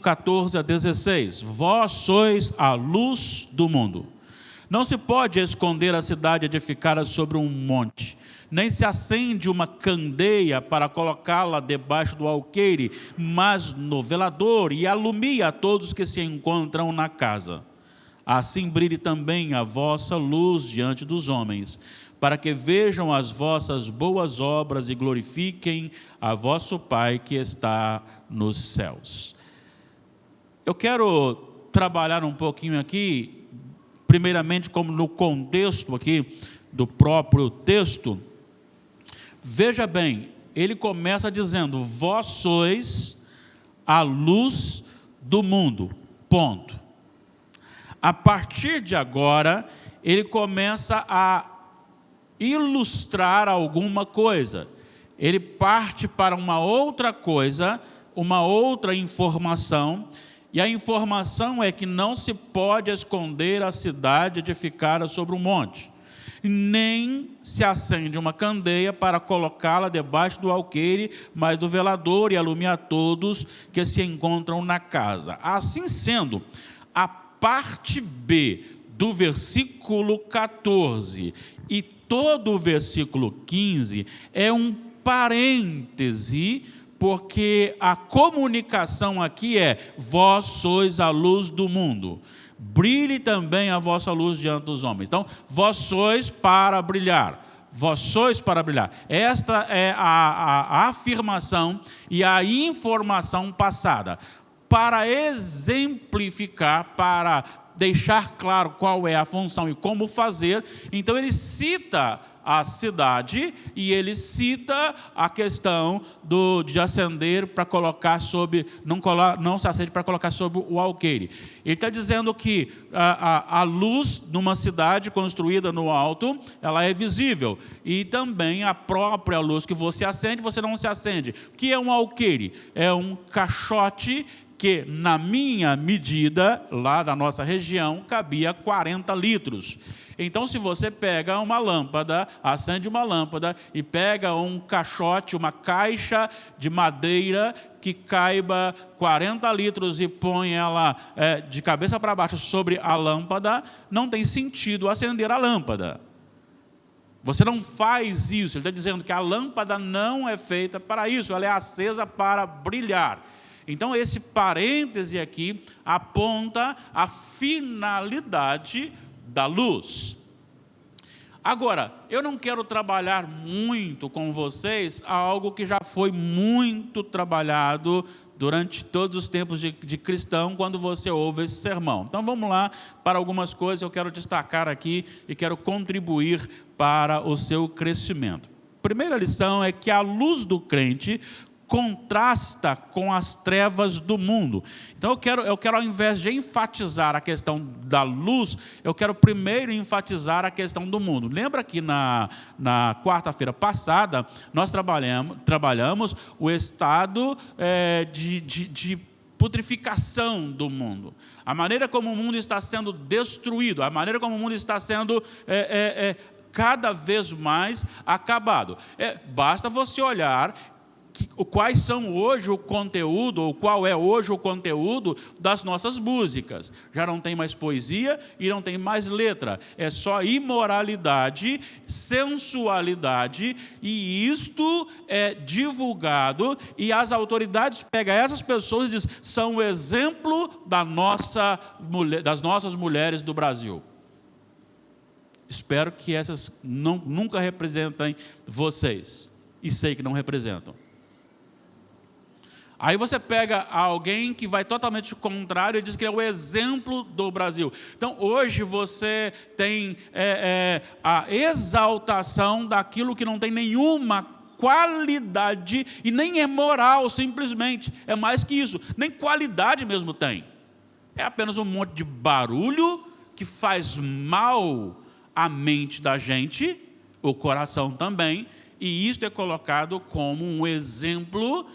14 a 16. Vós sois a luz do mundo. Não se pode esconder a cidade edificada sobre um monte, nem se acende uma candeia para colocá-la debaixo do alqueire, mas no velador, e alumia a todos que se encontram na casa. Assim brilhe também a vossa luz diante dos homens, para que vejam as vossas boas obras e glorifiquem a vosso Pai que está nos céus. Eu quero trabalhar um pouquinho aqui, primeiramente como no contexto aqui do próprio texto. Veja bem, ele começa dizendo, vós sois a luz do mundo, ponto. A partir de agora, ele começa a ilustrar alguma coisa. Ele parte para uma outra coisa, uma outra informação, e a informação é que não se pode esconder a cidade edificada sobre um monte, nem se acende uma candeia para colocá-la debaixo do alqueire, mas do velador, e alumia a todos que se encontram na casa. Assim sendo, a parte B do versículo 14 e todo o versículo 15 é um parêntese, porque a comunicação aqui é, vós sois a luz do mundo, brilhe também a vossa luz diante dos homens. Então, vós sois para brilhar, vós sois para brilhar. Esta é a afirmação e a informação passada, para exemplificar, para deixar claro qual é a função e como fazer. Então ele cita a cidade e ele cita a questão de acender para colocar sobre, não se acende para colocar sobre o alqueire. Ele está dizendo que a luz numa cidade construída no alto, ela é visível. E também a própria luz que você acende, você não se acende. O que é um alqueire? É um caixote que, na minha medida, lá da nossa região, cabia 40 litros. Então, se você pega uma lâmpada, acende uma lâmpada e pega um caixote, uma caixa de madeira que caiba 40 litros e põe ela de cabeça para baixo sobre a lâmpada, não tem sentido acender a lâmpada. Você não faz isso. Ele está dizendo que a lâmpada não é feita para isso, ela é acesa para brilhar. Então, esse parêntese aqui aponta a finalidade da luz. Agora, eu não quero trabalhar muito com vocês algo que já foi muito trabalhado durante todos os tempos de cristão, quando você ouve esse sermão. Então, vamos lá para algumas coisas que eu quero destacar aqui e quero contribuir para o seu crescimento. Primeira lição é que a luz do crente contrasta com as trevas do mundo. Então eu quero ao invés de enfatizar a questão da luz, eu quero primeiro enfatizar a questão do mundo. Lembra que na quarta-feira passada nós trabalhamos o estado de putrificação do mundo, a maneira como o mundo está sendo destruído, a maneira como o mundo está sendo cada vez mais acabado. Basta você olhar quais são hoje o conteúdo, ou qual é hoje o conteúdo das nossas músicas. Já não tem mais poesia e não tem mais letra. É só imoralidade, sensualidade, e isto é divulgado, e as autoridades pegam essas pessoas e dizem, são o exemplo das nossas mulheres do Brasil. Espero que essas nunca representem vocês, e sei que não representam. Aí você pega alguém que vai totalmente contrário e diz que é o exemplo do Brasil. Então, hoje você tem a exaltação daquilo que não tem nenhuma qualidade e nem é moral, simplesmente. É mais que isso, nem qualidade mesmo tem. É apenas um monte de barulho que faz mal à mente da gente, o coração também, e isso é colocado como um exemplo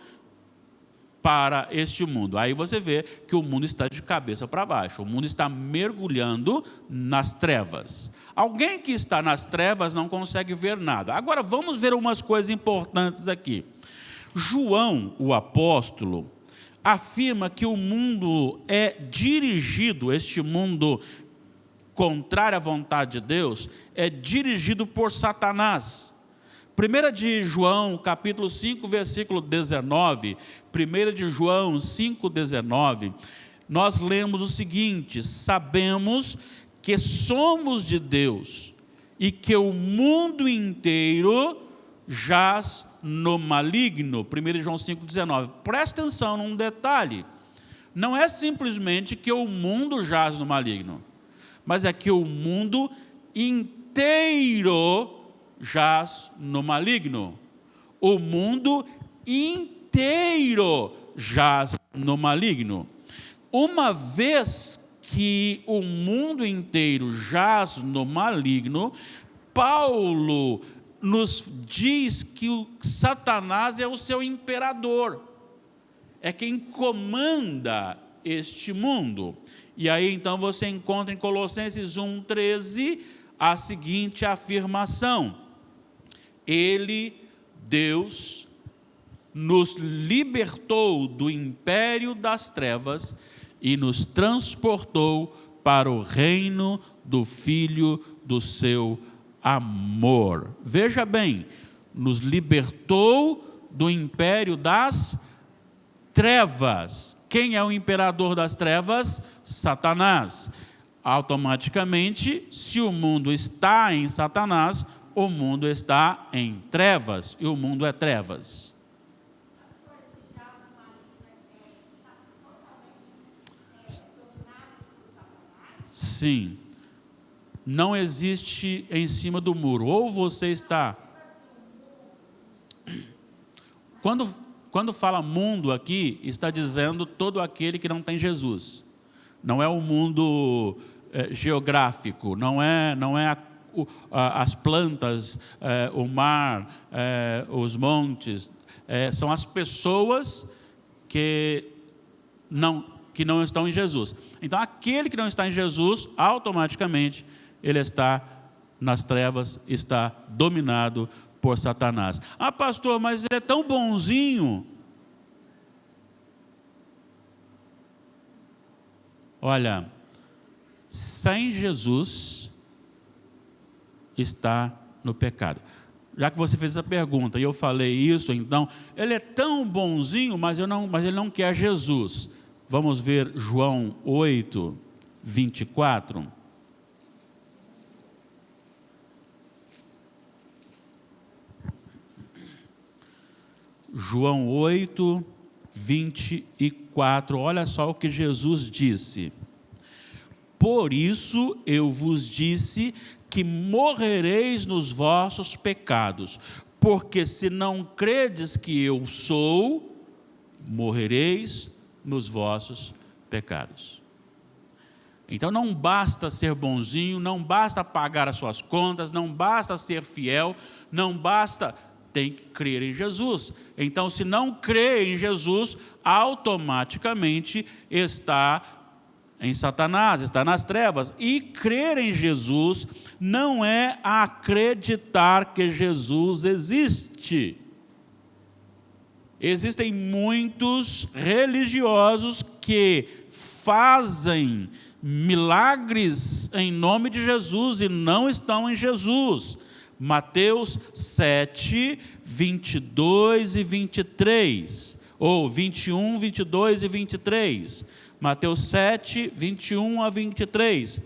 para este mundo. Aí você vê que o mundo está de cabeça para baixo, o mundo está mergulhando nas trevas. Alguém que está nas trevas não consegue ver nada. Agora vamos ver umas coisas importantes aqui. João, o apóstolo, afirma que o mundo é dirigido, este mundo contrário à vontade de Deus, é dirigido por Satanás. 1 de João, capítulo 5, versículo 19, 1 de João 5, 19, nós lemos o seguinte: sabemos que somos de Deus e que o mundo inteiro jaz no maligno. 1 João 5, 19. Presta atenção num detalhe: não é simplesmente que o mundo jaz no maligno, mas é que o mundo inteiro jaz no maligno. O mundo inteiro jaz no maligno. Uma vez que o mundo inteiro jaz no maligno, Paulo nos diz que o Satanás é o seu imperador, é quem comanda este mundo. E aí então você encontra em Colossenses 1,13 a seguinte afirmação: Ele, Deus, nos libertou do império das trevas e nos transportou para o reino do Filho do seu amor. Veja bem, nos libertou do império das trevas. Quem é o imperador das trevas? Satanás. Automaticamente, se o mundo está em Satanás, o mundo está em trevas, e o mundo é trevas. Sim, não existe em cima do muro, ou você está... Quando fala mundo aqui, está dizendo todo aquele que não tem Jesus. Não é o mundo geográfico, não é as plantas, o mar, os montes, são as pessoas que não estão em Jesus. Então, aquele que não está em Jesus, automaticamente, ele está nas trevas, está dominado por Satanás. Ah, pastor, mas ele é tão bonzinho. Olha, sem Jesus, está no pecado. Já que você fez essa pergunta e eu falei isso, então, ele é tão bonzinho, mas ele não quer Jesus. Vamos ver João 8, 24. João 8, 24. Olha só o que Jesus disse: por isso eu vos disse que morrereis nos vossos pecados, porque se não credes que eu sou, morrereis nos vossos pecados. Então não basta ser bonzinho, não basta pagar as suas contas, não basta ser fiel, não basta, tem que crer em Jesus. Então, se não crê em Jesus, automaticamente está em Satanás, está nas trevas. E crer em Jesus não é acreditar que Jesus existe. Existem muitos religiosos que fazem milagres em nome de Jesus e não estão em Jesus. Mateus 7, 22 e 23, ou 21, 22 e 23. Mateus 7, 21 a 23.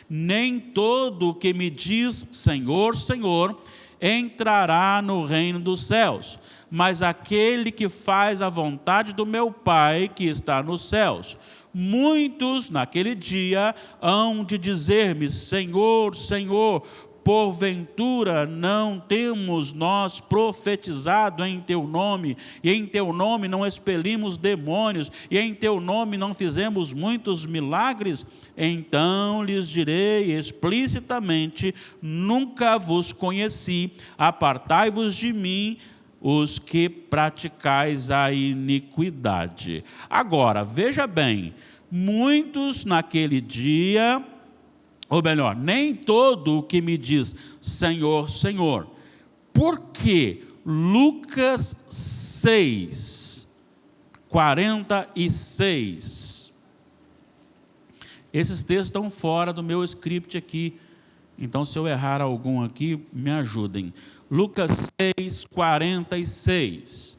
Nem todo o que me diz Senhor, Senhor, entrará no reino dos céus, mas aquele que faz a vontade do meu Pai que está nos céus. Muitos naquele dia hão de dizer-me: Senhor, Senhor, porventura não temos nós profetizado em teu nome, e em teu nome não expelimos demônios, e em teu nome não fizemos muitos milagres? Então lhes direi explicitamente: nunca vos conheci, apartai-vos de mim, os que praticais a iniquidade. Agora, veja bem, muitos naquele dia, ou melhor, nem todo o que me diz Senhor, Senhor, porque Lucas 6, 46. Esses textos estão fora do meu script aqui, então se eu errar algum aqui, me ajudem. Lucas 6, 46.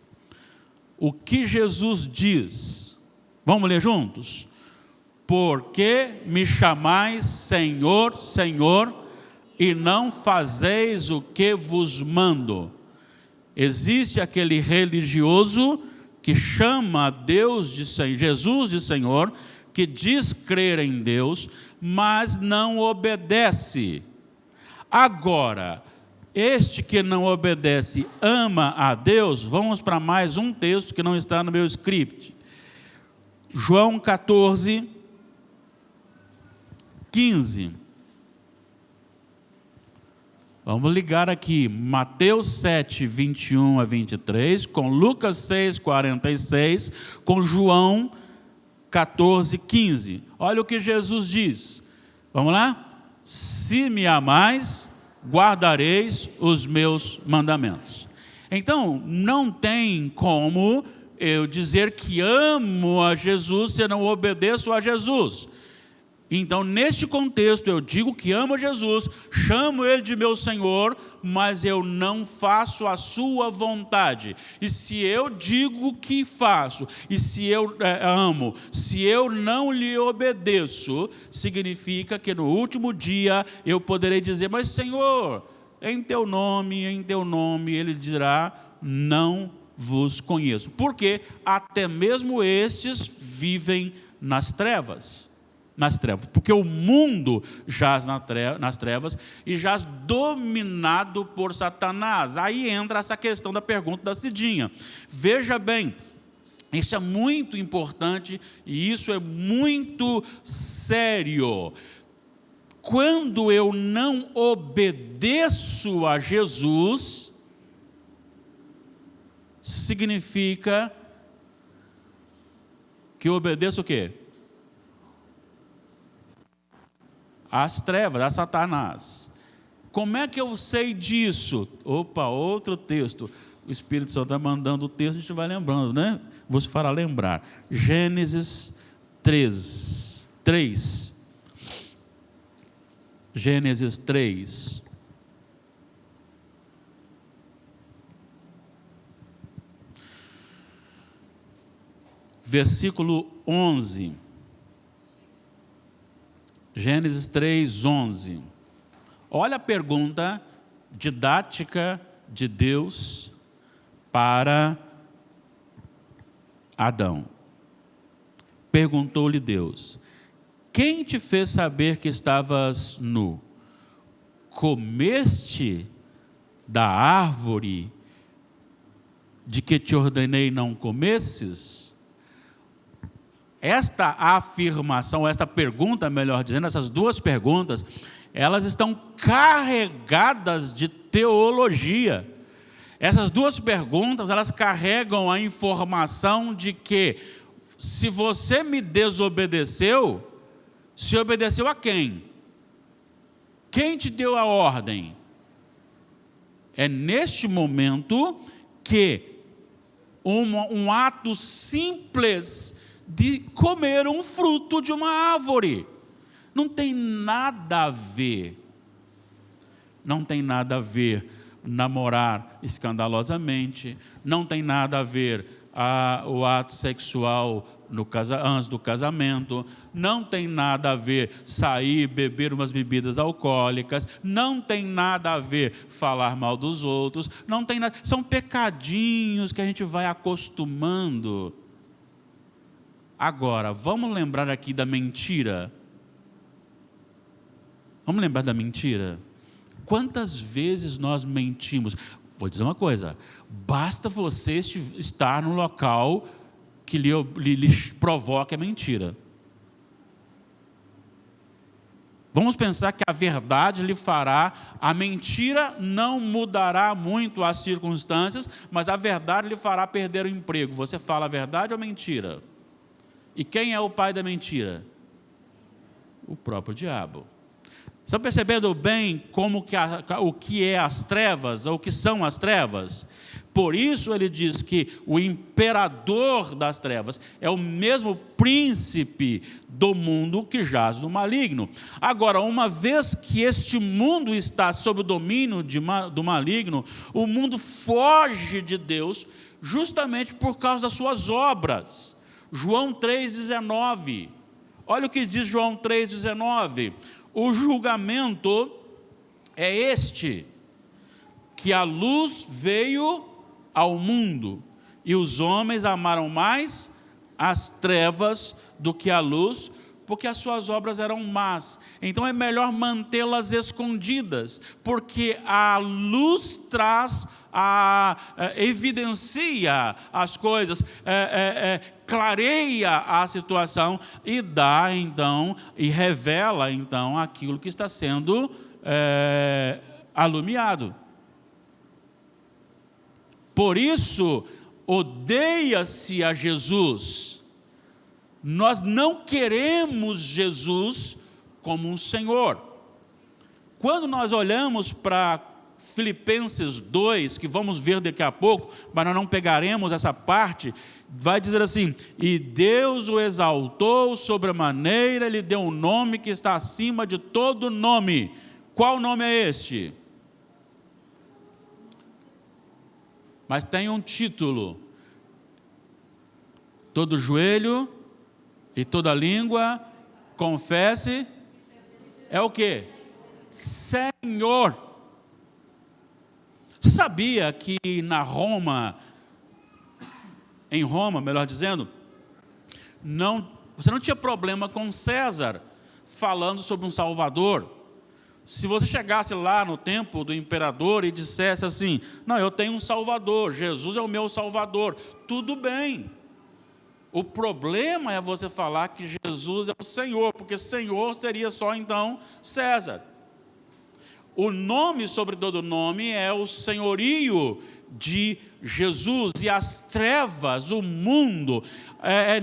O que Jesus diz? Vamos ler juntos? Por que me chamais Senhor, Senhor, e não fazeis o que vos mando? Existe aquele religioso que chama Deus de Senhor, Jesus de Senhor, que diz crer em Deus, mas não obedece. Agora, este que não obedece ama a Deus. Vamos para mais um texto que não está no meu script. João 14, 15. Vamos ligar aqui Mateus 7, 21 a 23, com Lucas 6, 46, com João 14, 15. Olha o que Jesus diz. Vamos lá? Se me amais, guardareis os meus mandamentos. Então, não tem como eu dizer que amo a Jesus se eu não obedeço a Jesus. Então, neste contexto, eu digo que amo a Jesus, chamo Ele de meu Senhor, mas eu não faço a sua vontade. E se eu digo que faço, e se eu amo, se eu não lhe obedeço, significa que no último dia eu poderei dizer, mas Senhor, em teu nome, Ele dirá, não vos conheço. Porque até mesmo estes vivem nas trevas. Porque o mundo jaz nas trevas e jaz dominado por Satanás. Aí entra essa questão da pergunta da Cidinha. Veja bem, isso é muito importante e isso é muito sério. Quando eu não obedeço a Jesus, significa que eu obedeço o quê? As trevas, a Satanás. Como é que eu sei disso? Opa, outro texto. O Espírito Santo está mandando o texto, a gente vai lembrando, né? Vou se fará lembrar. Gênesis 3. Gênesis 3. Versículo 11. Gênesis 3, 11. Olha a pergunta didática de Deus para Adão. Perguntou-lhe Deus: quem te fez saber que estavas nu? Comeste da árvore de que te ordenei não comesses? Esta afirmação, esta pergunta, melhor dizendo, essas duas perguntas, elas estão carregadas de teologia. Essas duas perguntas, elas carregam a informação de que, se você me desobedeceu, se obedeceu a quem? Quem te deu a ordem? É neste momento que um ato simples de comer um fruto de uma árvore. Não tem nada a ver. Não tem nada a ver namorar escandalosamente. Não tem nada a ver o ato sexual antes do casamento. Não tem nada a ver sair, beber umas bebidas alcoólicas. Não tem nada a ver falar mal dos outros. Não tem nada. São pecadinhos que a gente vai acostumando. Agora, vamos lembrar aqui da mentira? Vamos lembrar da mentira? Quantas vezes nós mentimos? Vou dizer uma coisa, basta você estar no local que lhe provoque a mentira. Vamos pensar que a verdade lhe fará, a mentira não mudará muito as circunstâncias, mas a verdade lhe fará perder o emprego. Você fala a verdade ou mentira? E quem é o pai da mentira? O próprio diabo. Estão percebendo bem o que é as trevas, ou o que são as trevas? Por isso ele diz que o imperador das trevas é o mesmo príncipe do mundo que jaz no maligno. Agora, uma vez que este mundo está sob o domínio do maligno, o mundo foge de Deus justamente por causa das suas obras. João 3,19. Olha o que diz João 3,19. O julgamento é este, que a luz veio ao mundo, e os homens amaram mais as trevas do que a luz, porque as suas obras eram más. Então é melhor mantê-las escondidas, porque a luz traz, evidencia as coisas, clareia a situação e dá então, e revela então aquilo que está sendo alumiado. Por isso, odeia-se a Jesus. Nós não queremos Jesus como um Senhor. Quando nós olhamos para Filipenses 2, que vamos ver daqui a pouco, mas nós não pegaremos essa parte, vai dizer assim: e Deus o exaltou sobremaneira, lhe deu um nome que está acima de todo nome. Qual nome é este? Mas tem um título: todo joelho e toda língua confesse. É o quê? Senhor. Você sabia que em Roma, melhor dizendo, você não tinha problema com César falando sobre um Salvador? Se você chegasse lá no templo do imperador e dissesse assim: não, eu tenho um Salvador, Jesus é o meu Salvador, tudo bem. O problema é você falar que Jesus é o Senhor, porque Senhor seria só então César. O nome sobre todo nome é o senhorio de Jesus, e as trevas, o mundo,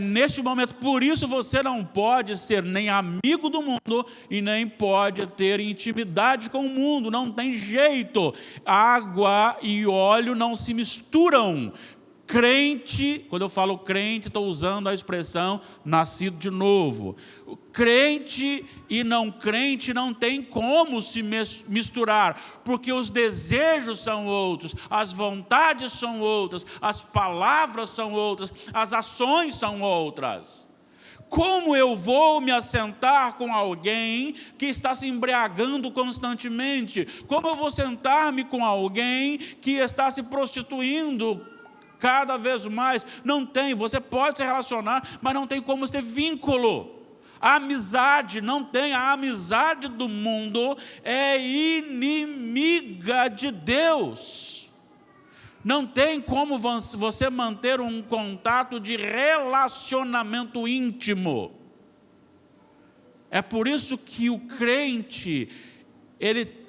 neste momento. Por isso você não pode ser nem amigo do mundo e nem pode ter intimidade com o mundo, não tem jeito. Água e óleo não se misturam. Crente, quando eu falo crente, estou usando a expressão nascido de novo. Crente e não crente não tem como se misturar, porque os desejos são outros, as vontades são outras, as palavras são outras, as ações são outras. Como eu vou me assentar com alguém que está se embriagando constantemente? Como eu vou sentar-me com alguém que está se prostituindo cada vez mais? Não tem. Você pode se relacionar, mas não tem como ter vínculo. A amizade não tem. A amizade do mundo é inimiga de Deus. Não tem como você manter um contato de relacionamento íntimo. É por isso que o crente, ele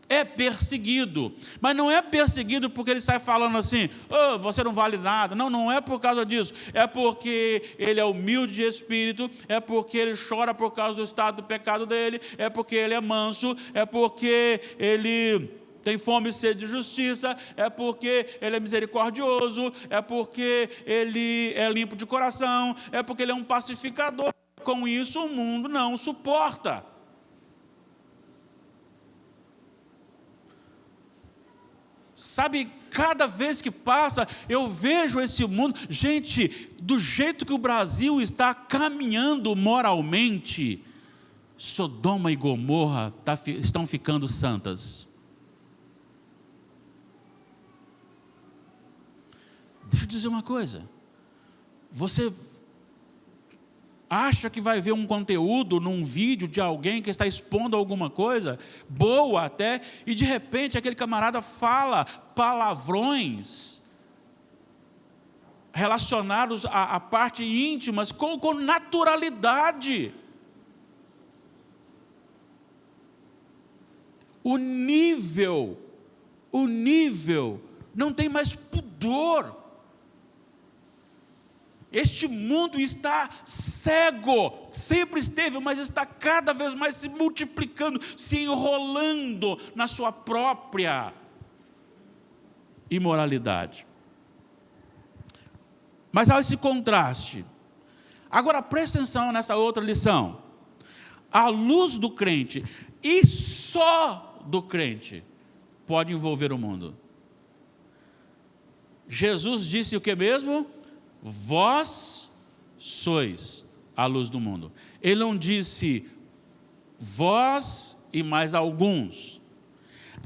é perseguido, mas não é perseguido porque ele sai falando assim: oh, você não vale nada. Não, não é por causa disso. É porque ele é humilde de espírito, é porque ele chora por causa do estado do pecado dele, é porque ele é manso, é porque ele tem fome e sede de justiça, é porque ele é misericordioso, é porque ele é limpo de coração, é porque ele é um pacificador. Com isso o mundo não suporta. Sabe, cada vez que passa, eu vejo esse mundo. Gente, do jeito que o Brasil está caminhando moralmente, Sodoma e Gomorra estão ficando santas. Deixa eu dizer uma coisa. Você acha que vai ver um conteúdo num vídeo de alguém que está expondo alguma coisa, boa até, e de repente aquele camarada fala palavrões relacionados à parte íntimas com naturalidade. O nível, não tem mais pudor. Este mundo está cego, sempre esteve, mas está cada vez mais se multiplicando, se enrolando na sua própria imoralidade. Mas há esse contraste. Agora preste atenção nessa outra lição. A luz do crente, e só do crente, pode envolver o mundo. Jesus disse o que mesmo? Vós sois a luz do mundo. Ele não disse vós e mais alguns.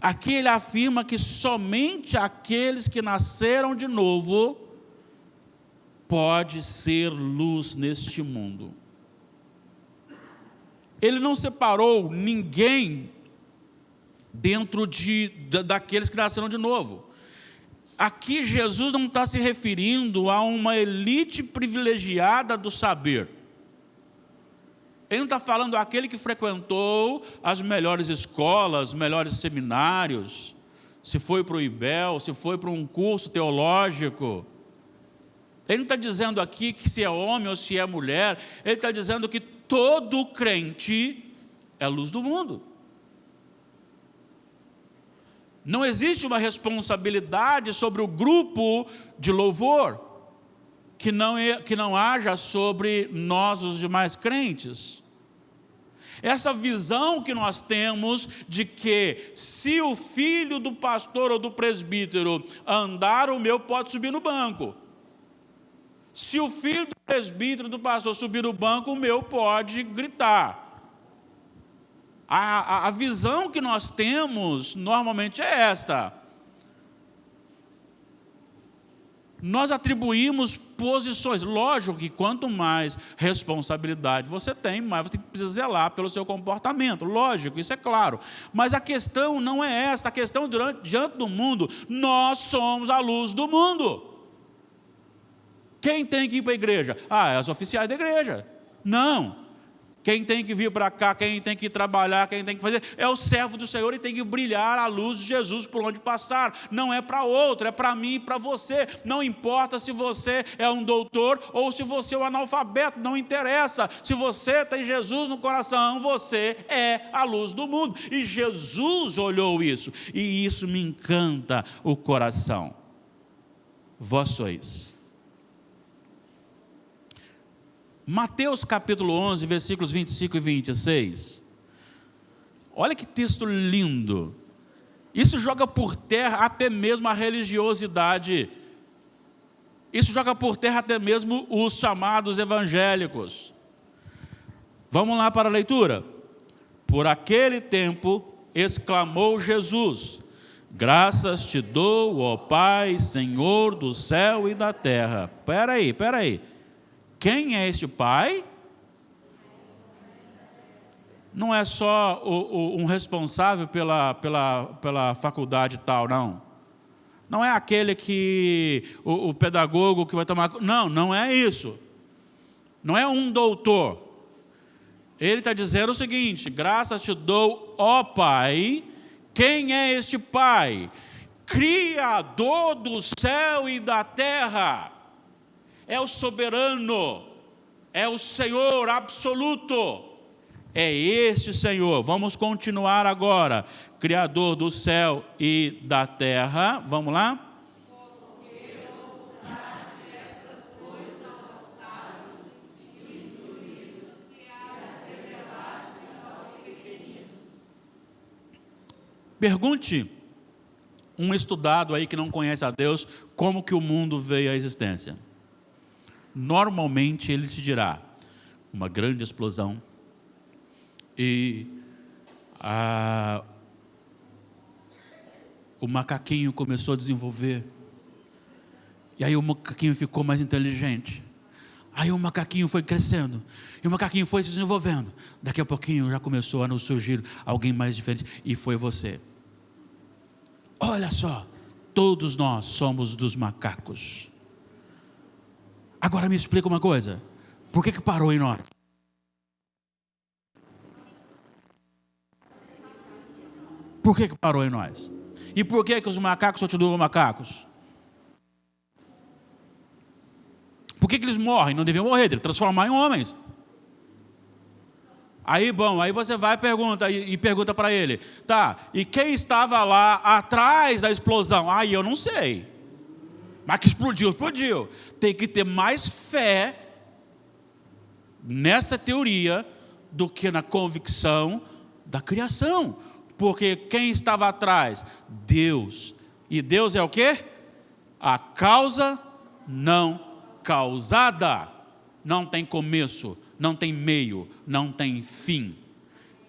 Aqui ele afirma que somente aqueles que nasceram de novo pode ser luz neste mundo. Ele não separou ninguém dentro daqueles que nasceram de novo. Aqui Jesus não está se referindo a uma elite privilegiada do saber. Ele não está falando àquele que frequentou as melhores escolas, os melhores seminários, se foi para o IBEL, se foi para um curso teológico. Ele não está dizendo aqui que se é homem ou se é mulher. Ele está dizendo que todo crente é luz do mundo. Não existe uma responsabilidade sobre o grupo de louvor que não haja sobre nós, os demais crentes. Essa visão que nós temos de que se o filho do pastor ou do presbítero andar, o meu pode subir no banco. Se o filho do presbítero, do pastor subir no banco, o meu pode gritar. A visão que nós temos normalmente é esta. Nós atribuímos posições. Lógico que quanto mais responsabilidade você tem, mais você precisa zelar pelo seu comportamento. Lógico, isso é claro. Mas a questão não é esta. A questão diante do mundo, nós somos a luz do mundo. Quem tem que ir para a igreja? É os oficiais da igreja. Não. Quem tem que vir para cá, quem tem que trabalhar, quem tem que fazer, é o servo do Senhor e tem que brilhar a luz de Jesus por onde passar. Não é para outro, é para mim e para você. Não importa se você é um doutor ou se você é um analfabeto, não interessa. Se você tem Jesus no coração, você é a luz do mundo. E Jesus olhou isso, e isso me encanta o coração. Vós sois. Mateus capítulo 11, versículos 25 e 26. Olha que texto lindo. Isso joga por terra até mesmo a religiosidade. Isso joga por terra até mesmo os chamados evangélicos. Vamos lá para a leitura. Por aquele tempo, exclamou Jesus: graças te dou, ó Pai, Senhor do céu e da terra. Espera aí. Quem é este Pai? Não é só um responsável pela faculdade tal, não. Não é aquele que, o pedagogo que vai tomar... Não é isso. Não é um doutor. Ele está dizendo o seguinte: graças te dou, ó Pai. Quem é este Pai? Criador do céu e da terra. É o soberano, é o Senhor absoluto, é este Senhor. Vamos continuar agora. Criador do céu e da terra, vamos lá? Pergunte um estudado aí que não conhece a Deus, como que o mundo veio à existência. Normalmente ele te dirá, uma grande explosão, e o macaquinho começou a desenvolver, e aí o macaquinho ficou mais inteligente, aí o macaquinho foi crescendo, e o macaquinho foi se desenvolvendo, daqui a pouquinho já começou a nos surgir alguém mais diferente, e foi você. Olha só, todos nós somos dos macacos. Agora me explica uma coisa, por que parou em nós? Por que parou em nós? E por que os macacos continuam macacos? Por que eles morrem? Não deviam morrer, devem transformar em homens. Aí você vai e pergunta para ele, tá, e quem estava lá atrás da explosão? Aí eu não sei. Mas que explodiu. Tem que ter mais fé nessa teoria do que na convicção da criação. Porque quem estava atrás? Deus. E Deus é o quê? A causa não causada. Não tem começo, não tem meio, não tem fim.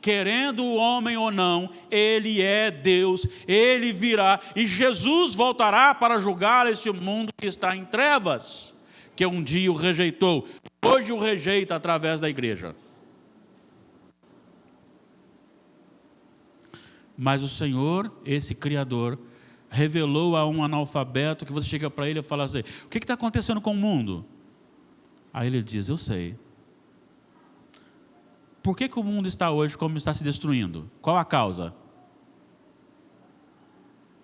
Querendo o homem ou não, Ele é Deus, Ele virá e Jesus voltará para julgar este mundo que está em trevas, que um dia o rejeitou, hoje o rejeita através da igreja. Mas o Senhor, esse Criador, revelou a um analfabeto que você chega para ele e fala assim, o que está acontecendo com o mundo? Aí ele diz, eu sei. Por que o mundo está hoje como está se destruindo? Qual a causa?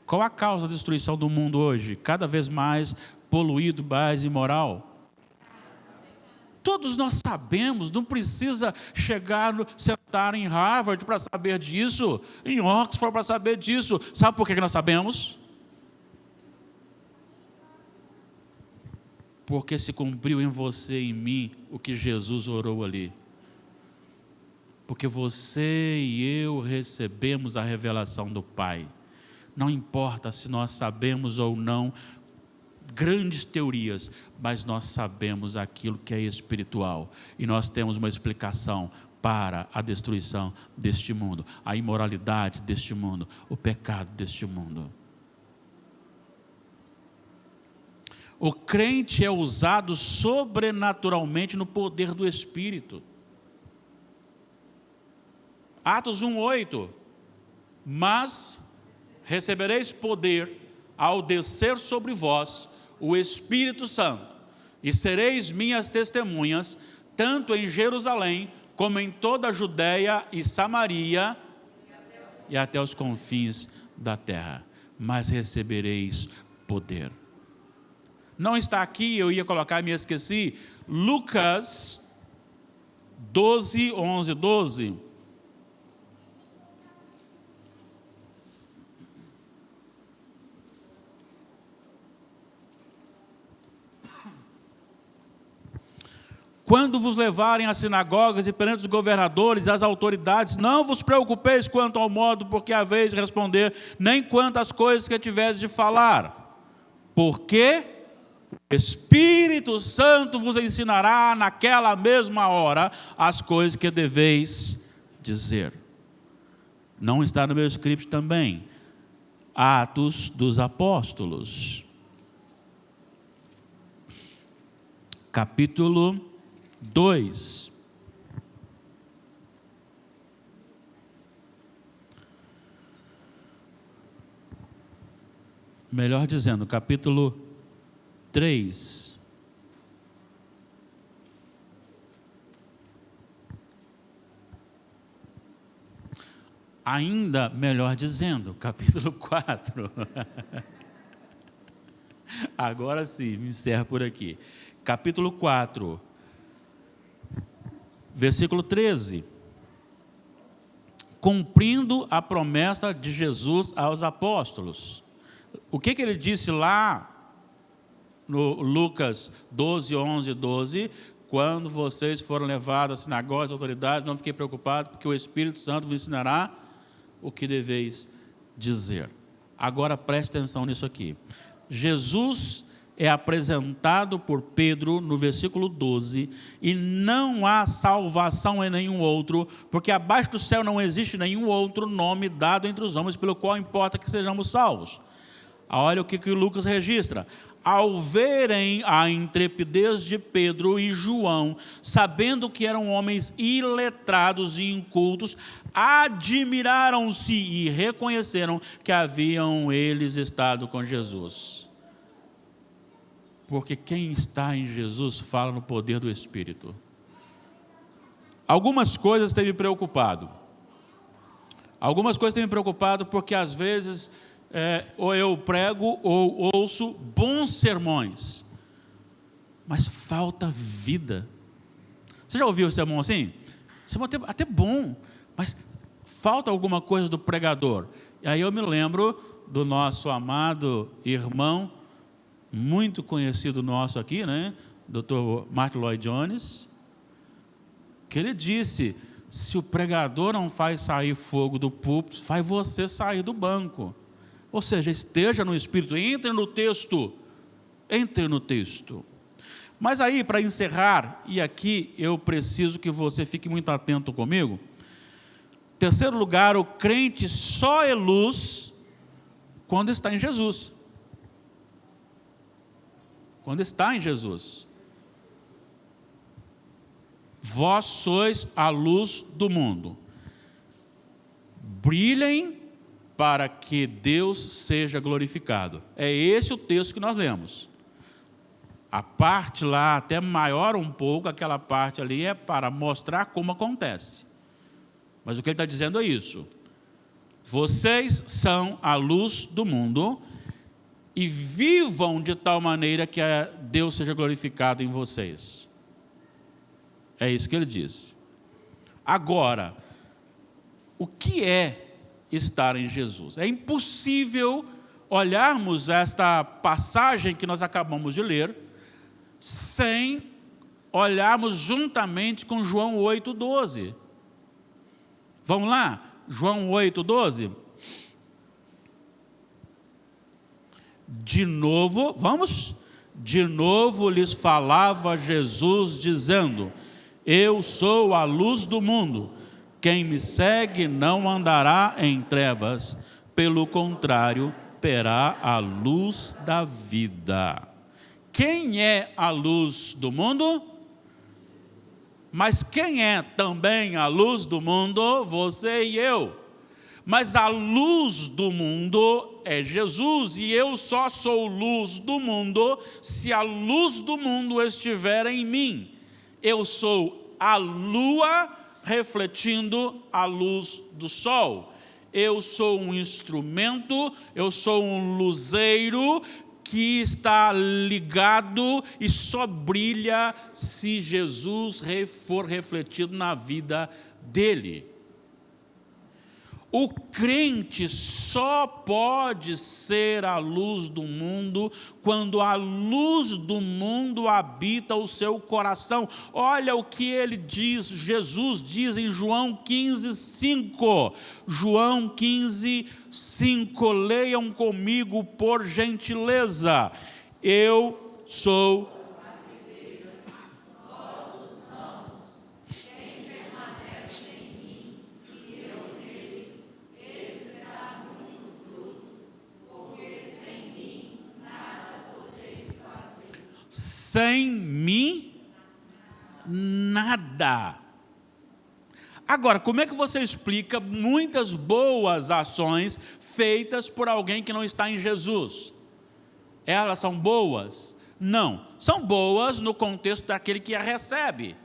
Qual a causa da destruição do mundo hoje? Cada vez mais poluído, mais imoral? Todos nós sabemos, não precisa sentar em Harvard para saber disso, em Oxford para saber disso. Sabe por que nós sabemos? Porque se cumpriu em você e em mim o que Jesus orou ali. Porque você e eu recebemos a revelação do Pai. Não importa se nós sabemos ou não grandes teorias, mas nós sabemos aquilo que é espiritual. E nós temos uma explicação para a destruição deste mundo, a imoralidade deste mundo, o pecado deste mundo. O crente é usado sobrenaturalmente no poder do Espírito. Atos 1:8. Mas recebereis poder ao descer sobre vós o Espírito Santo, e sereis minhas testemunhas, tanto em Jerusalém, como em toda a Judéia e Samaria, e até os confins da terra. Mas recebereis poder. Não está aqui, eu ia colocar e me esqueci, Lucas 11:12. Quando vos levarem às sinagogas e perante os governadores e às autoridades, não vos preocupeis quanto ao modo por que haveis de responder, nem quanto às coisas que tiveres de falar, porque o Espírito Santo vos ensinará naquela mesma hora as coisas que deveis dizer. Não está no meu script também, Atos dos Apóstolos, capítulo 2. Melhor dizendo, capítulo 3. Ainda melhor dizendo, capítulo 4. Agora sim, me encerro por aqui. Capítulo 4. Versículo 13, cumprindo a promessa de Jesus aos apóstolos. O que ele disse lá no Lucas 12:11-12? Quando vocês foram levados às sinagogas, às autoridades, não fiquei preocupado, porque o Espírito Santo vos ensinará o que deveis dizer. Agora preste atenção nisso aqui. Jesus é apresentado por Pedro no versículo 12, e não há salvação em nenhum outro, porque abaixo do céu não existe nenhum outro nome dado entre os homens, pelo qual importa que sejamos salvos. Olha o que Lucas registra. Ao verem a intrepidez de Pedro e João, sabendo que eram homens iletrados e incultos, admiraram-se e reconheceram que haviam eles estado com Jesus. Porque quem está em Jesus fala no poder do Espírito. Algumas coisas têm me preocupado. Porque às vezes ou eu prego ou ouço bons sermões. mas falta vida. Você já ouviu o sermão assim? Sermão até bom, mas falta alguma coisa do pregador. E aí eu me lembro do nosso amado irmão, muito conhecido nosso aqui, né? Dr. Martin Lloyd Jones, que ele disse: se o pregador não faz sair fogo do púlpito, faz você sair do banco. Ou seja, esteja no Espírito, entre no texto. Entre no texto. Mas aí, para encerrar, e aqui eu preciso que você fique muito atento comigo. Terceiro lugar, o crente só é luz quando está em Jesus. Quando está em Jesus. Vós sois a luz do mundo. Brilhem para que Deus seja glorificado. É esse o texto que nós lemos. A parte lá, até maior um pouco, aquela parte ali é para mostrar como acontece. Mas o que ele está dizendo é isso. Vocês são a luz do mundo e vivam de tal maneira que Deus seja glorificado em vocês. É isso que ele diz. Agora, o que é estar em Jesus? É impossível olharmos esta passagem que nós acabamos de ler sem olharmos juntamente com João 8,12. Vamos lá? João 8,12. De novo, vamos? De novo lhes falava Jesus dizendo: eu sou a luz do mundo. Quem me segue não andará em trevas, pelo contrário, terá a luz da vida. Quem é a luz do mundo? Mas quem é também a luz do mundo? Você e eu. Mas a luz do mundo é Jesus, e eu só sou luz do mundo se a luz do mundo estiver em mim. Eu sou a lua refletindo a luz do sol. Eu sou um instrumento, eu sou um luzeiro que está ligado e só brilha se Jesus for refletido na vida dele. O crente só pode ser a luz do mundo quando a luz do mundo habita o seu coração. Olha o que ele diz, Jesus diz em João 15:5. João 15:5, leiam comigo por gentileza. Eu sou sem mim, nada. Agora, como é que você explica muitas boas ações feitas por alguém que não está em Jesus? Elas são boas? Não. São boas no contexto daquele que a recebe.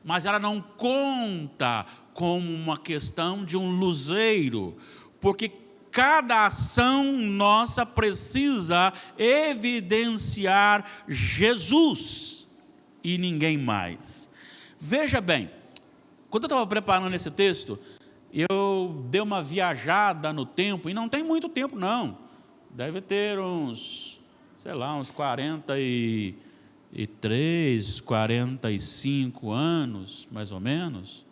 Mas ela não conta como uma questão de um luzeiro, porque cada ação nossa precisa evidenciar Jesus e ninguém mais. Veja bem, quando eu estava preparando esse texto, eu dei uma viajada no tempo, e não tem muito tempo não, deve ter uns 43, 45 anos, mais ou menos.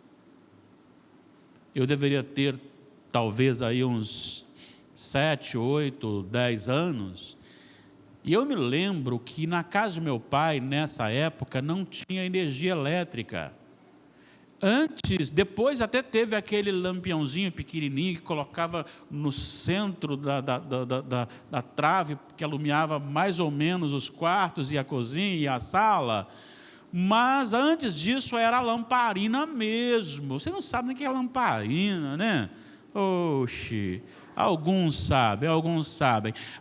Eu deveria ter talvez aí uns 7, 8, 10 anos, e eu me lembro que na casa de meu pai, nessa época, não tinha energia elétrica. Depois até teve aquele lampiãozinho pequenininho que colocava no centro da trave, que alumiava mais ou menos os quartos e a cozinha e a sala, mas antes disso era a lamparina mesmo. Você não sabe nem o que é lamparina, né? Oxi, alguns sabem.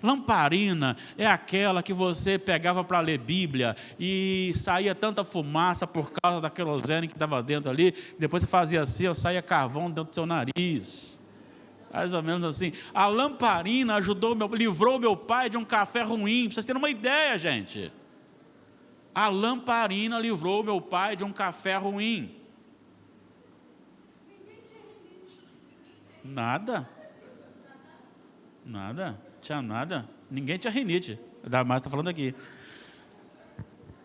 Lamparina é aquela que você pegava para ler Bíblia e saía tanta fumaça por causa da querosene que estava dentro ali, depois você fazia assim, saía carvão dentro do seu nariz. Mais ou menos assim. A lamparina livrou meu pai de um café ruim, para vocês terem uma ideia, gente. A lamparina livrou meu pai de um café ruim. Nada. Nada. Tinha nada. Ninguém tinha rinite. A Damares está falando aqui.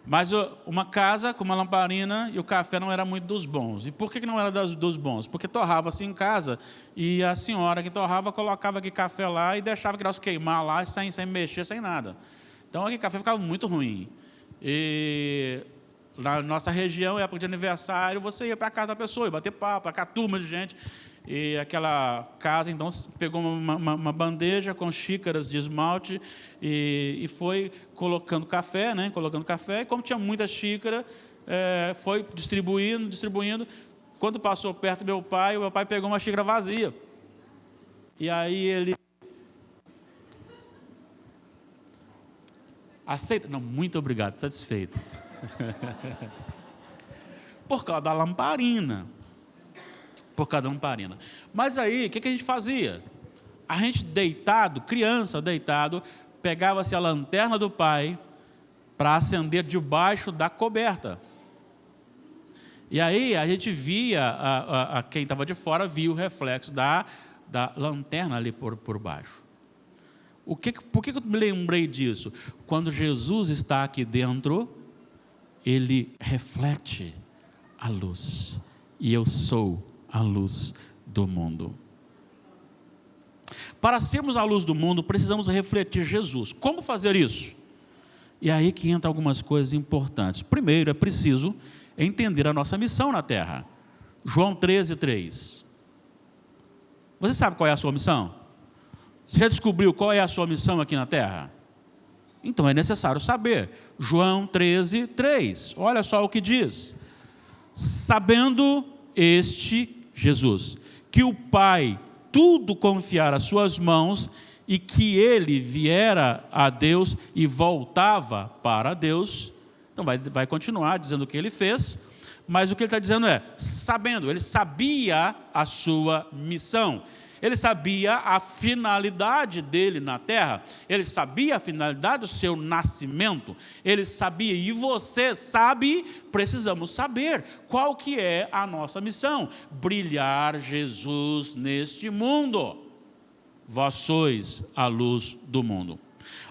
Mas uma casa com uma lamparina e o café não era muito dos bons. E por que não era dos bons? Porque torrava-se em casa e a senhora que torrava colocava aquele café lá e deixava aquele negócio queimar lá sem mexer, sem nada. Então aquele café ficava muito ruim. E na nossa região, época de aniversário, você ia para a casa da pessoa, ia bater papo, aquela turma de gente. E aquela casa, então, pegou uma bandeja com xícaras de esmalte e foi colocando café, né? Colocando café, e como tinha muita xícara, foi distribuindo. Quando passou perto do meu pai, o meu pai pegou uma xícara vazia. E aí ele... Aceita? Não, muito obrigado, satisfeito. Por causa da lamparina. Por causa da lamparina. Mas aí, o que a gente fazia? A gente deitado, criança deitado, pegava-se a lanterna do pai para acender debaixo da coberta. E aí a gente via, quem estava de fora via o reflexo da lanterna ali por baixo. Por que eu me lembrei disso? Quando Jesus está aqui dentro, ele reflete a luz. E eu sou a luz do mundo. Para sermos a luz do mundo, precisamos refletir Jesus. Como fazer isso? E aí que entra algumas coisas importantes. Primeiro, é preciso entender a nossa missão na Terra. João 13:3. Você sabe qual é a sua missão? Você já descobriu qual é a sua missão aqui na Terra? Então é necessário saber. João 13:3. Olha só o que diz. Sabendo Jesus, que o Pai tudo confiara às suas mãos e que ele viera a Deus e voltava para Deus. Então vai continuar dizendo o que ele fez, mas o que ele está dizendo é, sabendo, ele sabia a sua missão. Ele sabia a finalidade dele na terra, ele sabia a finalidade do seu nascimento, ele sabia, e você sabe, precisamos saber, qual que é a nossa missão? Brilhar Jesus neste mundo. Vós sois a luz do mundo.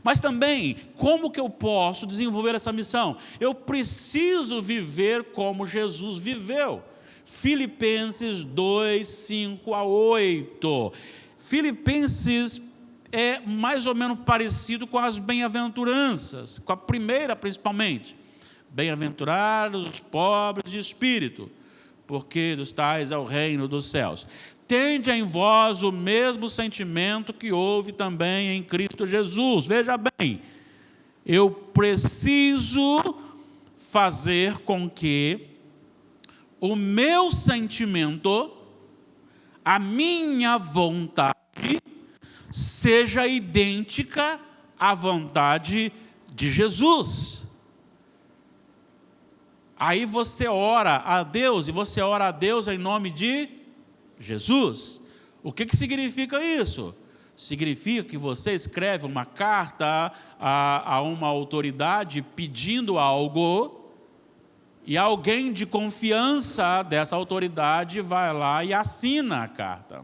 Mas também, como que eu posso desenvolver essa missão? Eu preciso viver como Jesus viveu. Filipenses 2:5-8. Filipenses é mais ou menos parecido com as bem-aventuranças, com a primeira principalmente. Bem-aventurados os pobres de espírito, porque dos tais é o reino dos céus. Tende em vós o mesmo sentimento que houve também em Cristo Jesus. Veja bem, eu preciso fazer com que o meu sentimento, a minha vontade, seja idêntica à vontade de Jesus. Aí você ora a Deus, e você ora a Deus em nome de Jesus. O que significa isso? Significa que você escreve uma carta a uma autoridade pedindo algo, e alguém de confiança dessa autoridade vai lá e assina a carta.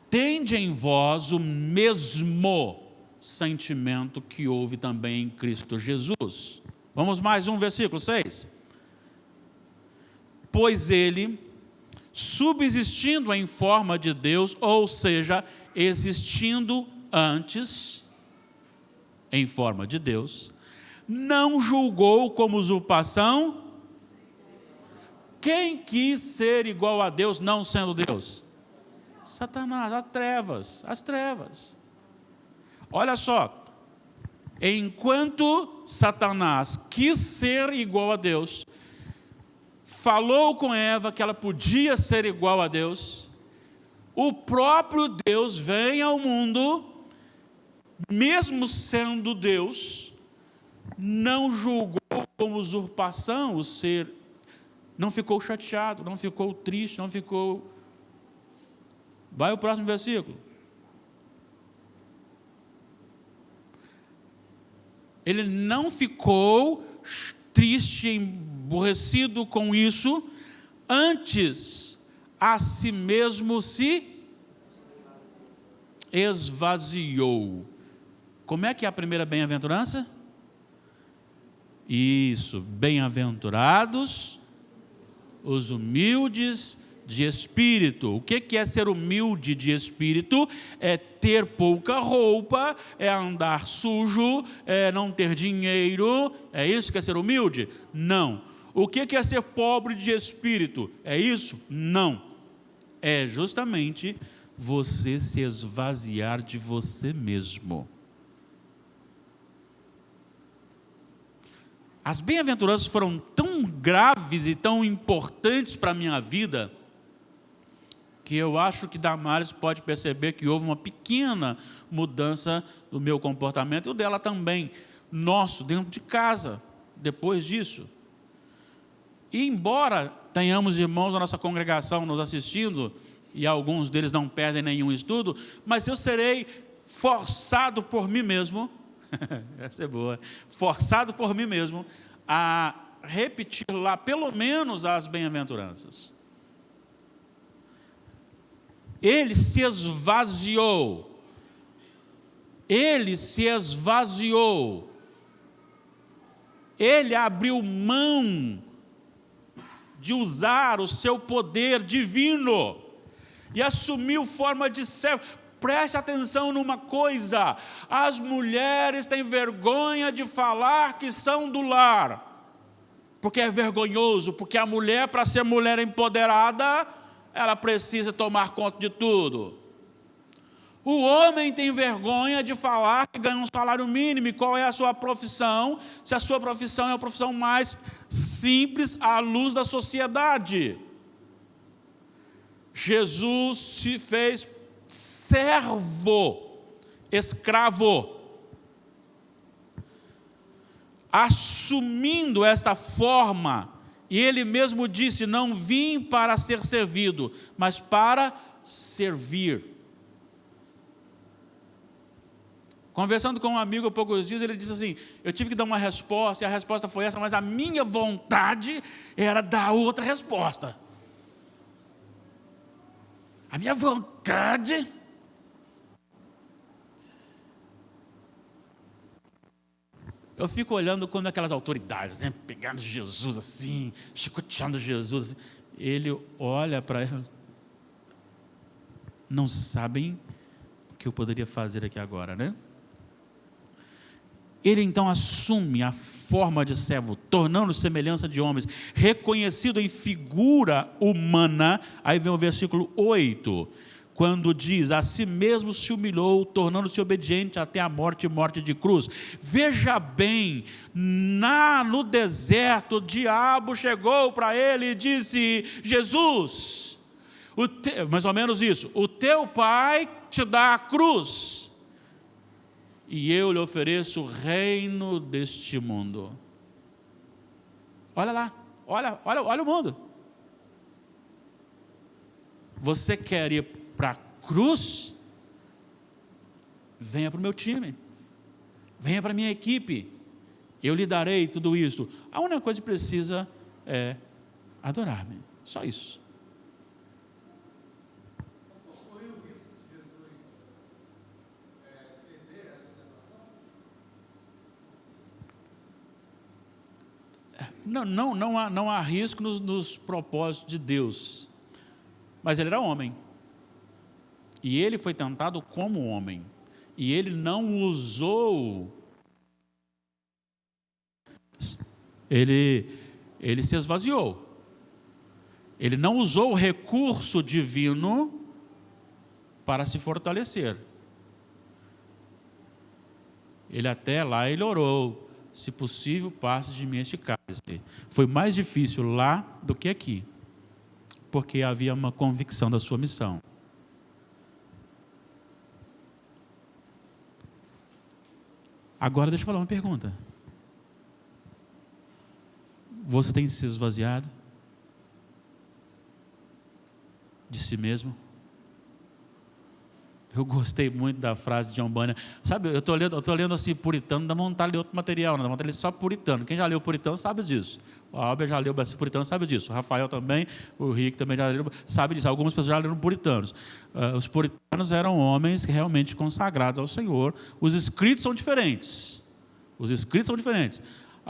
Tende em vós o mesmo sentimento que houve também em Cristo Jesus. Vamos mais um, versículo 6. Pois ele, subsistindo em forma de Deus, ou seja, existindo antes em forma de Deus, não julgou como usurpação. Quem quis ser igual a Deus não sendo Deus? Satanás, as trevas. Olha só, enquanto Satanás quis ser igual a Deus, falou com Eva que ela podia ser igual a Deus, o próprio Deus vem ao mundo, mesmo sendo Deus, não julgou como usurpação o ser, não ficou chateado, não ficou triste, não ficou... Vai o próximo versículo. Ele não ficou triste, emburrecido com isso, antes a si mesmo se esvaziou. Como é que é a primeira bem-aventurança? Isso, bem-aventurados os humildes de espírito. O que é ser humilde de espírito? É ter pouca roupa, é andar sujo, é não ter dinheiro. É isso que é ser humilde? Não. O que é ser pobre de espírito? É isso? Não. É justamente você se esvaziar de você mesmo. As bem-aventuranças foram tão graves e tão importantes para a minha vida, que eu acho que Damares pode perceber que houve uma pequena mudança do meu comportamento, e o dela também, nosso, dentro de casa, depois disso. E embora tenhamos irmãos da nossa congregação nos assistindo, e alguns deles não perdem nenhum estudo, mas eu serei forçado por mim mesmo, essa é boa, forçado por mim mesmo, a repetir lá pelo menos as bem-aventuranças. Ele se esvaziou. Ele se esvaziou. Ele abriu mão de usar o seu poder divino e assumiu forma de servo. Preste atenção numa coisa: as mulheres têm vergonha de falar que são do lar, porque é vergonhoso, porque a mulher, para ser mulher empoderada, ela precisa tomar conta de tudo. O homem tem vergonha de falar que ganha um salário mínimo. E qual é a sua profissão? Se a sua profissão é a profissão mais simples à luz da sociedade. Jesus se fez servo, escravo, assumindo esta forma. E ele mesmo disse: não vim para ser servido, mas para servir. Conversando com um amigo há poucos dias, ele disse assim: eu tive que dar uma resposta, e a resposta foi essa, mas a minha vontade era dar outra resposta. A minha vontade... Eu fico olhando quando aquelas autoridades, né, pegando Jesus assim, chicoteando Jesus, ele olha para eles, não sabem o que eu poderia fazer aqui agora, né? Ele então assume a forma de servo, tornando-se semelhança de homens, reconhecido em figura humana. Aí vem o versículo 8, quando diz: a si mesmo se humilhou, tornando-se obediente até a morte e morte de cruz. Veja bem, no deserto, o diabo chegou para ele e disse: Jesus, mais ou menos isso, o teu pai te dá a cruz, e eu lhe ofereço o reino deste mundo. Olha lá, olha o mundo. Você quer ir para a cruz? Venha para o meu time, venha para a minha equipe, eu lhe darei tudo isso. A única coisa que precisa é adorar-me, só isso. Não há risco nos propósitos de Deus, mas ele era homem, e ele foi tentado como homem, e ele não usou, ele se esvaziou, ele não usou o recurso divino para se fortalecer. Ele até lá, ele orou: se possível, passe de mim este cálice. Foi mais difícil lá do que aqui, porque havia uma convicção da sua missão. Agora deixa eu falar uma pergunta. Você tem se esvaziado de si mesmo? Eu gostei muito da frase de John Bunyan. Sabe, eu estou lendo assim, Puritano, dá vontade de ler outro material, não dá vontade de ler só Puritano. Quem já leu Puritano sabe disso. O Albert já leu Puritano, sabe disso. O Rafael também, o Rick também já leu, sabe disso. Algumas pessoas já leram Puritanos. Os Puritanos eram homens realmente consagrados ao Senhor. Os escritos são diferentes. Os escritos são diferentes.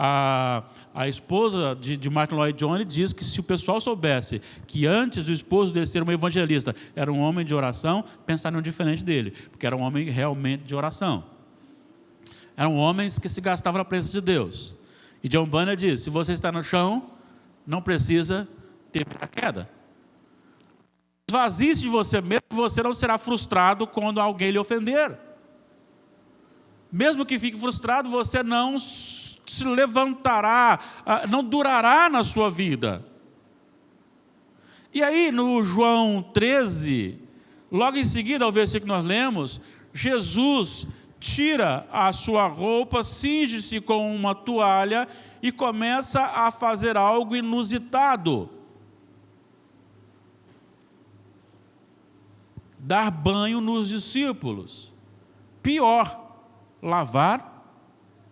A esposa de Martin Lloyd Jones diz que se o pessoal soubesse que antes do esposo dele ser um evangelista era um homem de oração, pensariam diferente dele, porque era um homem realmente de oração. Eram homens que se gastavam na presença de Deus. E John Bunyan diz, se você está no chão, não precisa temer a queda. Esvazie-se de você mesmo, você não será frustrado quando alguém lhe ofender. Mesmo que fique frustrado, você não se levantará, não durará na sua vida. E aí no João 13, logo em seguida ao versículo que nós lemos, Jesus tira a sua roupa, cinge-se com uma toalha e começa a fazer algo inusitado. Dar banho nos discípulos. Pior, lavar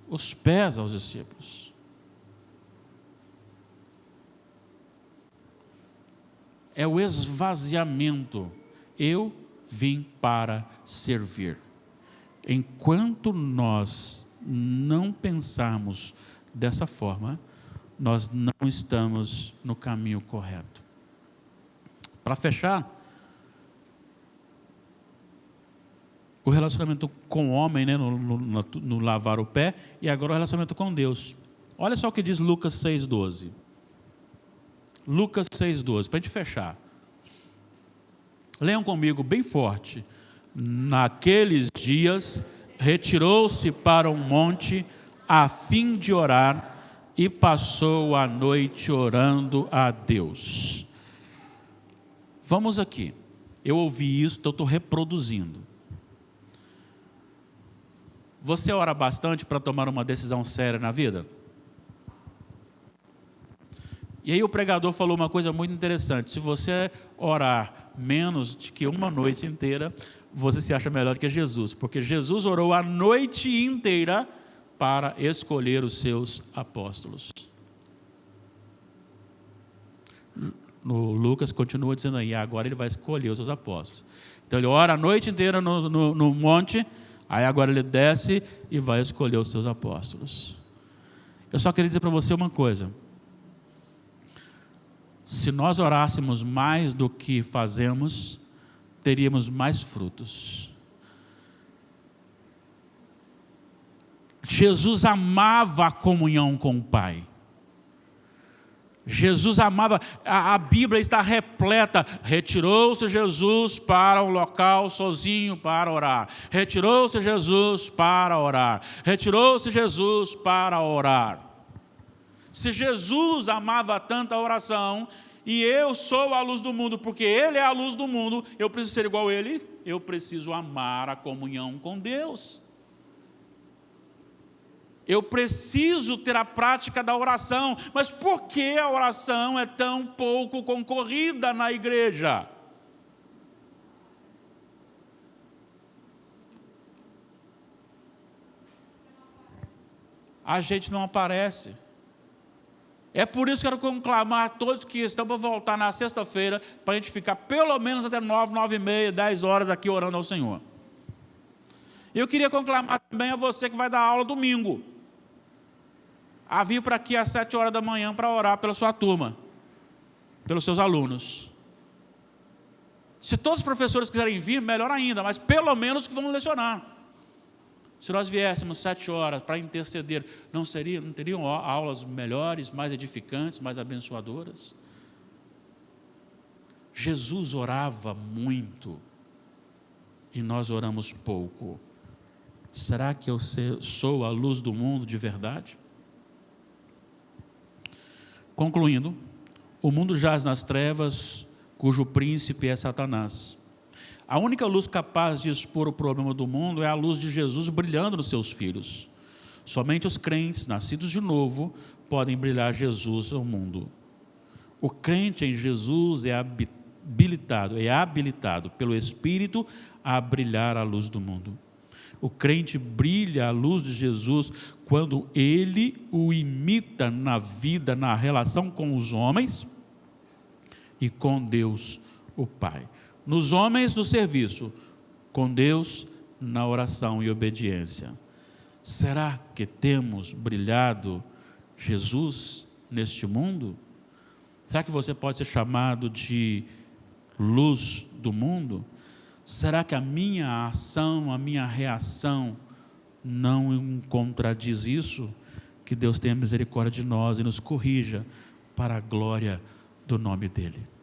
os pés aos discípulos. É o esvaziamento. Eu vim para servir. Enquanto nós não pensarmos dessa forma, nós não estamos no caminho correto. Para fechar, o relacionamento com o homem, né, no lavar o pé, e agora o relacionamento com Deus. Olha só o que diz Lucas 6,12. Lucas 6,12, para a gente fechar. Leiam comigo bem forte. Naqueles dias, retirou-se para um monte a fim de orar e passou a noite orando a Deus. Vamos aqui. Eu ouvi isso, então estou reproduzindo. Você ora bastante para tomar uma decisão séria na vida? E aí o pregador falou uma coisa muito interessante. Se você orar menos de que uma noite inteira, você se acha melhor que Jesus. Porque Jesus orou a noite inteira para escolher os seus apóstolos. No Lucas continua dizendo aí, agora ele vai escolher os seus apóstolos. Então ele ora a noite inteira no monte, aí agora ele desce e vai escolher os seus apóstolos. Eu só queria dizer para você uma coisa. Se nós orássemos mais do que fazemos, teríamos mais frutos. Jesus amava a comunhão com o Pai. Jesus amava, a Bíblia está repleta, retirou-se Jesus para um local sozinho para orar, retirou-se Jesus para orar, retirou-se Jesus para orar. Se Jesus amava tanto a oração, e eu sou a luz do mundo, porque Ele é a luz do mundo, eu preciso ser igual a Ele, eu preciso amar a comunhão com Deus. Eu preciso ter a prática da oração. Mas por que a oração é tão pouco concorrida na igreja? A gente não aparece. É por isso que eu quero conclamar a todos que estão para voltar na sexta-feira, para a gente ficar pelo menos até 9, 9h30, 10 horas aqui orando ao Senhor. Eu queria conclamar também a você que vai dar aula domingo, a vir para aqui às 7 horas da manhã para orar pela sua turma, pelos seus alunos. Se todos os professores quiserem vir, melhor ainda, mas pelo menos que vão lecionar. Se nós viéssemos 7 horas para interceder, não teriam aulas melhores, mais edificantes, mais abençoadoras? Jesus orava muito e nós oramos pouco. Será que eu sou a luz do mundo de verdade? Concluindo, o mundo jaz nas trevas, cujo príncipe é Satanás. A única luz capaz de expor o problema do mundo é a luz de Jesus brilhando nos seus filhos. Somente os crentes, nascidos de novo, podem brilhar Jesus ao mundo. O crente em Jesus é habilitado pelo Espírito a brilhar a luz do mundo. O crente brilha a luz de Jesus quando ele o imita na vida, na relação com os homens e com Deus, o Pai. Nos homens, no serviço, com Deus, na oração e obediência. Será que temos brilhado Jesus neste mundo? Será que você pode ser chamado de luz do mundo? Será que a minha ação, a minha reação não contradiz isso? Que Deus tenha misericórdia de nós e nos corrija para a glória do nome dEle.